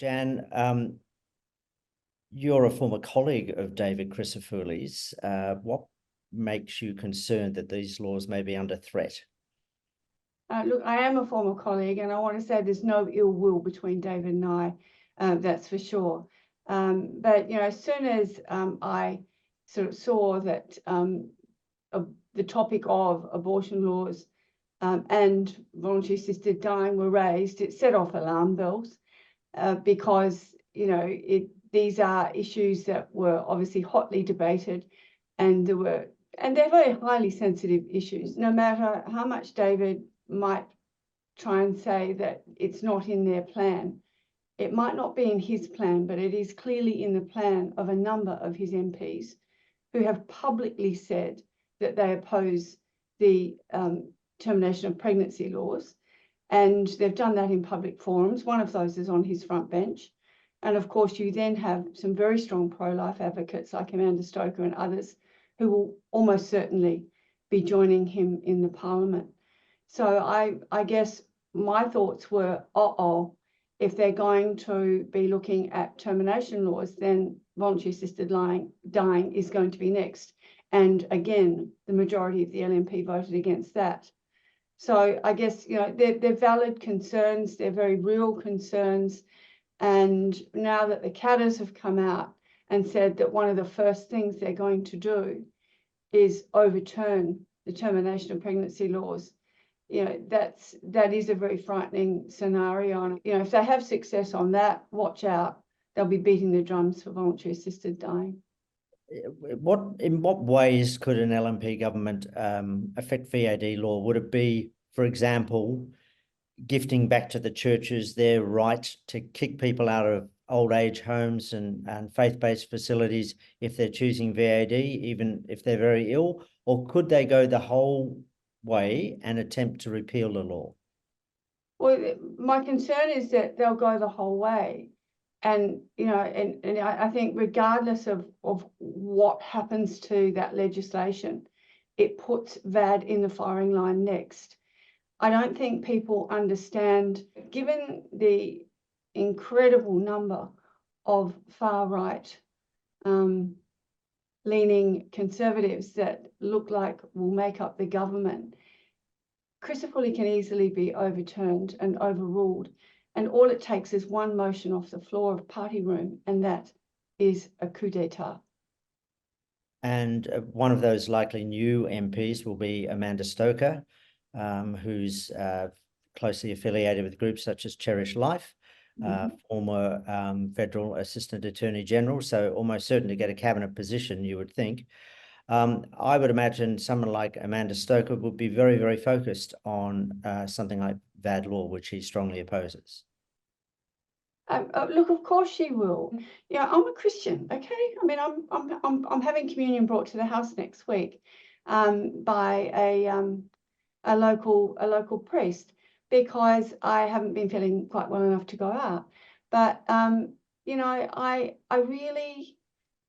Jan, you're a former colleague of David Crisafulli's. What makes you concerned that these laws may be under threat? Look, I am a former colleague, and I want to say there's no ill will between David and I, that's for sure. But, as soon as I sort of saw that the topic of abortion laws and voluntary assisted dying were raised, it set off alarm bells because, these are issues that were obviously hotly debated, and they're very highly sensitive issues. No matter how much David might try and say that it's not in their plan, it might not be in his plan, but it is clearly in the plan of a number of his MPs who have publicly said that they oppose the termination of pregnancy laws. And they've done that in public forums. One of those is on his front bench. And of course, you then have some very strong pro-life advocates like Amanda Stoker and others who will almost certainly be joining him in the parliament. So I guess my thoughts were, if they're going to be looking at termination laws, then voluntary assisted dying is going to be next. And again, the majority of the LNP voted against that. So I guess, they're valid concerns, they're very real concerns. And now that the Katters have come out and said that one of the first things they're going to do is overturn the termination of pregnancy laws, that is a very frightening scenario. And, if they have success on that, watch out, they'll be beating the drums for voluntary assisted dying. In what ways could an LNP government affect VAD law? Would it be, for example, gifting back to the churches their right to kick people out of old age homes and faith-based facilities if they're choosing VAD, even if they're very ill? Or could they go the whole way and attempt to repeal the law? Well, my concern is that they'll go the whole way. And, I think regardless of what happens to that legislation, it puts VAD in the firing line next. I don't think people understand, given the incredible number of far-right leaning conservatives that look like will make up the government, Crisafulli can easily be overturned and overruled. And all it takes is one motion off the floor of party room, and that is a coup d'etat. And one of those likely new MPs will be Amanda Stoker, who's closely affiliated with groups such as Cherish Life, former Federal Assistant Attorney General, so almost certain to get a cabinet position, you would think. I would imagine someone like Amanda Stoker would be very, very focused on something like VAD law, which he strongly opposes. Look, of course she will. I'm a Christian, okay? I mean, I'm having communion brought to the house next week by a local priest, because I haven't been feeling quite well enough to go out. But I really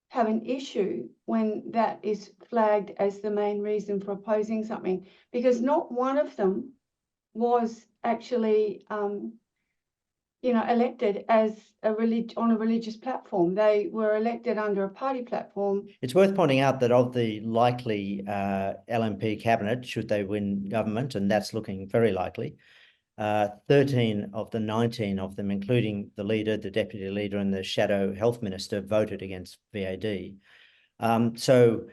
have an issue when that is flagged as the main reason for opposing something, because not one of them was actually elected as on a religious platform. They were elected under a party platform. It's worth pointing out that of the likely LNP cabinet, should they win government, and that's looking very likely, 13 of the 19 of them, including the leader, the deputy leader, and the shadow health minister, voted against VAD. So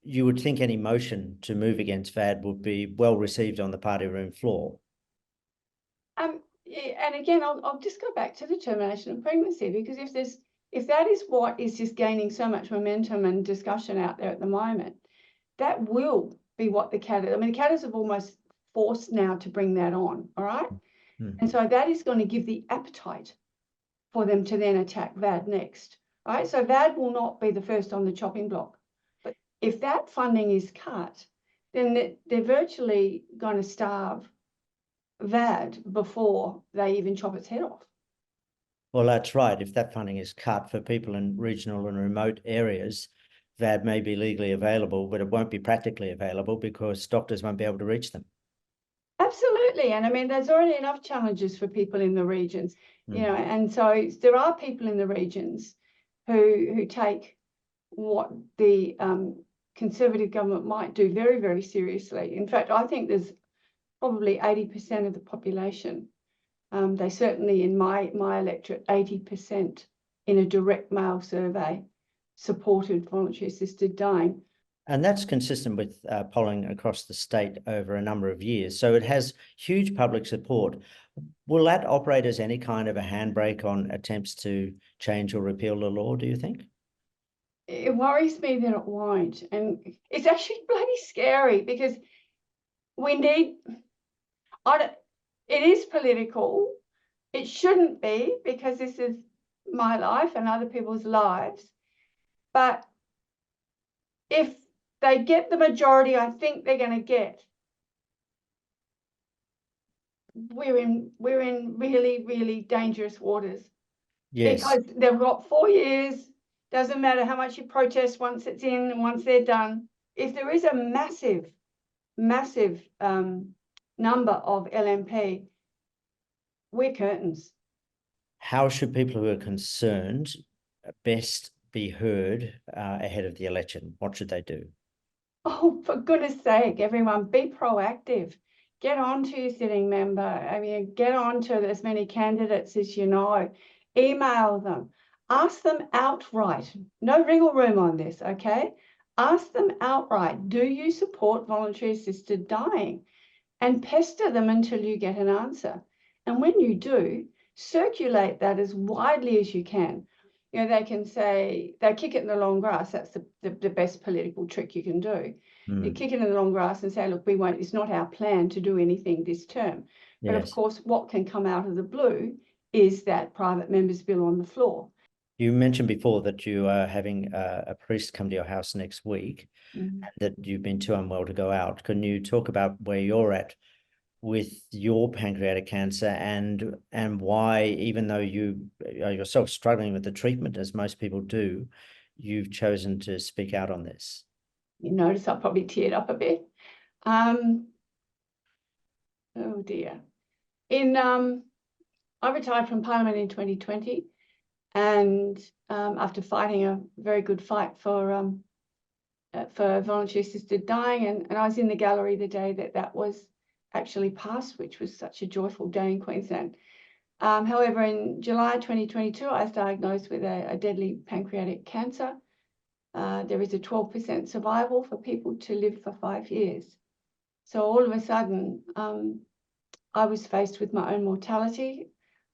you would think any motion to move against VAD would be well received on the party room floor. And again, I'll just go back to the termination of pregnancy, because if that is what is just gaining so much momentum and discussion out there at the moment, that will be what the Katters, the Katters have almost forced now to bring that on, all right? And so that is going to give the appetite for them to then attack VAD next, right? So VAD will not be the first on the chopping block. But if that funding is cut, then they're virtually going to starve VAD before they even chop its head off. Well, that's right. If that funding is cut for people in regional and remote areas, VAD may be legally available, but it won't be practically available because doctors won't be able to reach them. Absolutely. And I mean, there's already enough challenges for people in the regions, you know, and so there are people in the regions who take what the Conservative government might do very, very seriously. In fact, I think there's probably 80% of the population. They certainly, in my electorate, 80% in a direct mail survey supported voluntary assisted dying. And that's consistent with polling across the state over a number of years. So it has huge public support. Will that operate as any kind of a handbrake on attempts to change or repeal the law, do you think? It worries me that it won't. And it's actually bloody scary because we need, it is political. It shouldn't be because this is my life and other people's lives. But if they get the majority I think they're going to get, we're in really, really dangerous waters. Yes. Because they've got 4 years. Doesn't matter how much you protest once it's in and once they're done. If there is a massive number of LNP, we're curtains. How should people who are concerned best be heard ahead of the election? What should they do? Oh, for goodness sake, everyone, be proactive. Get on to your sitting member. I mean, get on to as many candidates as you know. Email them. Ask them outright. No wriggle room on this, okay? Ask them outright, do you support voluntary assisted dying? And pester them until you get an answer. And when you do, circulate that as widely as you can. You know, they can say, they kick it in the long grass. That's the best political trick you can do. You kick it in the long grass and say, look, we won't, it's not our plan to do anything this term. But Yes. of course, what can come out of the blue is that private member's bill on the floor. You mentioned before that you are having a priest come to your house next week, and that you've been too unwell to go out. Can you talk about where you're at with your pancreatic cancer and why, even though you are yourself struggling with the treatment, as most people do, you've chosen to speak out on this? You notice I probably teared up a bit. Oh dear. I retired from Parliament in 2020, and after fighting a very good fight for voluntary assisted dying, and I was in the gallery the day that was actually passed, which was such a joyful day in Queensland. However, in July 2022, I was diagnosed with a deadly pancreatic cancer. There is a 12% survival for people to live for 5 years. So all of a sudden, I was faced with my own mortality.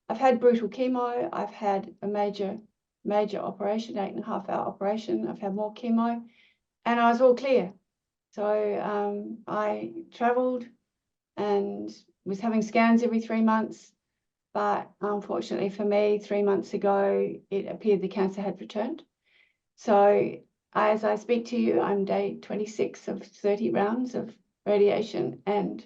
I've had brutal chemo. I've had a major operation, 8.5-hour operation. I've had more chemo, and I was all clear. So I travelled and was having scans every 3 months. But unfortunately for me, 3 months ago, it appeared the cancer had returned. So as I speak to you, I'm day 26 of 30 rounds of radiation and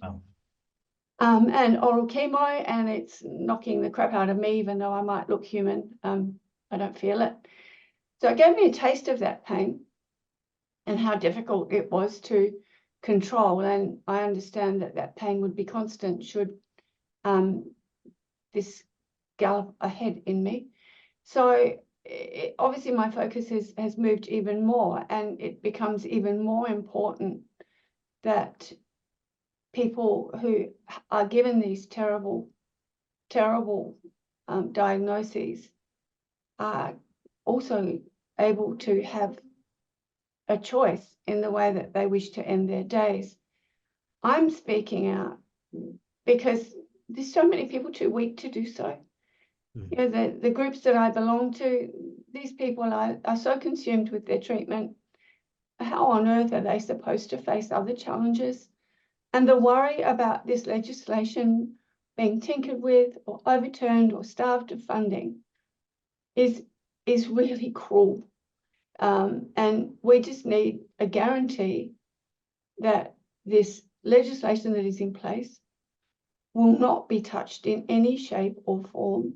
oral chemo, and it's knocking the crap out of me, even though I might look human. I don't feel it. So it gave me a taste of that pain and how difficult it was to control. And I understand that pain would be constant should this gallop ahead in me. So obviously my focus has moved even more, and it becomes even more important that people who are given these terrible diagnoses are also able to have a choice in the way that they wish to end their days. I'm speaking out because there's so many people too weak to do so. You know, the groups that I belong to, these people are so consumed with their treatment. How on earth are they supposed to face other challenges? And the worry about this legislation being tinkered with or overturned or starved of funding is really cruel. And we just need a guarantee that this legislation that is in place will not be touched in any shape or form,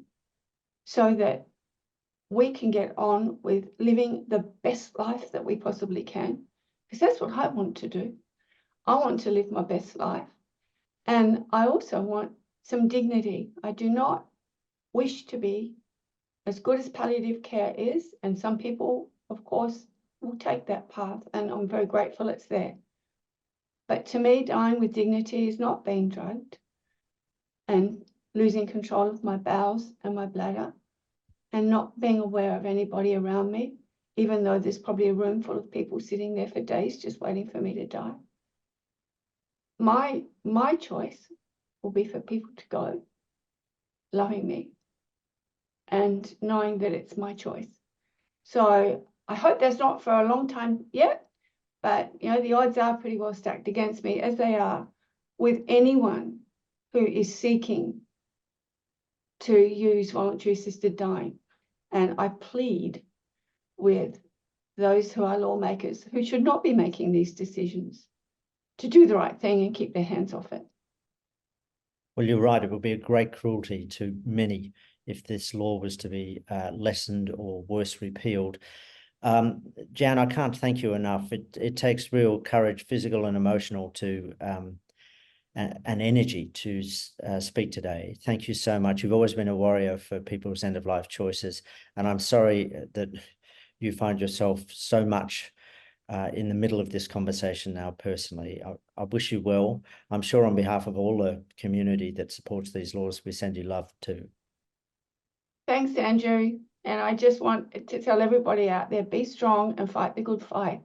so that we can get on with living the best life that we possibly can. Because that's what I want to do. I want to live my best life. And I also want some dignity. I do not wish to be, as good as palliative care is, and some people, of course, will take that path, and I'm very grateful it's there. But to me, dying with dignity is not being drugged and losing control of my bowels and my bladder and not being aware of anybody around me, even though there's probably a room full of people sitting there for days just waiting for me to die. My choice will be for people to go loving me and knowing that it's my choice. So I hope that's not for a long time yet, but you know, the odds are pretty well stacked against me, as they are with anyone who is seeking to use voluntary assisted dying. And I plead with those who are lawmakers who should not be making these decisions to do the right thing and keep their hands off it. Well, you're right. It would be a great cruelty to many if this law was to be lessened or worse, repealed. Jan, I can't thank you enough. It takes real courage, physical and emotional, to and energy to speak today. Thank you so much. You've always been a warrior for people's end-of-life choices, and I'm sorry that you find yourself so much in the middle of this conversation now. Personally, I wish you well. I'm sure on behalf of all the community that supports these laws, we send you love too. Thanks, Andrew. And I just want to tell everybody out there, be strong and fight the good fight.